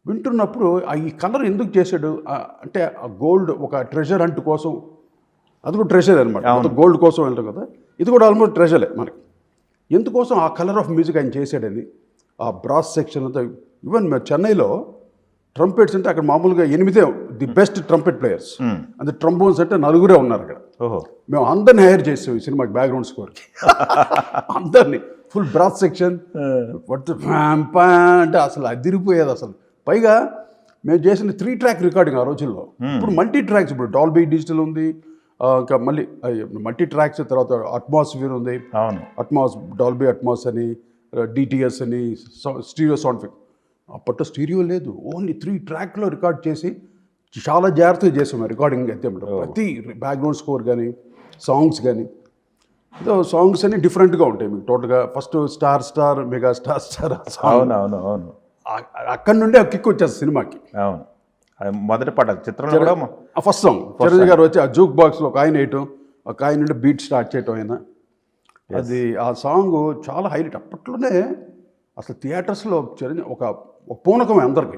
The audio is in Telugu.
వింటున్నప్పుడు ఈ కలర్ ఎందుకు చేశాడు అంటే ఆ గోల్డ్ ఒక ట్రెజర్ అంటు కోసం, అది కూడా ట్రెజర్ అనమాట, గోల్డ్ కోసం వెళ్తాం కదా, ఇది కూడా ఆల్మోస్ట్ ట్రెజరే మనకి. ఎందుకోసం ఆ కలర్ ఆఫ్ మ్యూజిక్ ఆయన చేశాడని ఆ బ్రాస్ సెక్షన్ అంతా. ఈవెన్ మేము చెన్నైలో ట్రంపెట్స్ అంటే అక్కడ మామూలుగా 8 ది బెస్ట్ ట్రంపెట్ ప్లేయర్స్, అంటే ట్రంబోన్స్ అంటే 4 ఉన్నారు అక్కడ. మేము అందరిని హైర్ చేసాం ఈ సినిమాకి బ్యాక్గ్రౌండ్ స్కోర్కి. అందరినీ ఫుల్ బ్రాస్ సెక్షన్ అంటే అసలు అదిరిపోయేది అసలు. పైగా మేము చేసిన 3 ట్రాక్ రికార్డింగ్ ఆ రోజుల్లో. ఇప్పుడు మల్టీ ట్రాక్స్, ఇప్పుడు డాల్బీ డిజిటల్ ఉంది, ఇంకా మళ్ళీ మల్టీ ట్రాక్స్, తర్వాత అట్మాస్ఫియర్ ఉంది, డాల్బీ అట్మాస్ అని, డిటిఎస్ అని, స్టీరియో సౌండ్ ఎఫెక్ట్. అప్పట్లో స్టీరియో లేదు, ఓన్లీ 3 ట్రాక్లో రికార్డ్ చేసి చాలా జాగ్రత్తగా చేసాం రికార్డింగ్ అయితే. ప్రతి బ్యాక్గ్రౌండ్ స్కోర్ కానీ సాంగ్స్ కానీ, సాంగ్స్ అన్ని డిఫరెంట్గా ఉంటాయి మీకు టోటల్గా. ఫస్ట్ స్టార్ మెగా స్టార్ అవును. అక్కడి నుండి ఆ కిక్ వచ్చేస్తుంది సినిమాకి. అవును, మొదటి పాట చిత్రంలో కూడా ఫస్ట్ సాంగ్ చిరంజీవి గారు వచ్చి ఆ జూక్ బాక్స్లో ఒక ఆయన వేయటం, ఒక ఆయన నుండి బీట్ స్టార్ట్ చేయటం ఆయన. అది ఆ సాంగ్ చాలా హైలైట్. అప్పట్లోనే అసలు థియేటర్స్లో చిరంజీవి ఒక పూనకమే అందరికీ.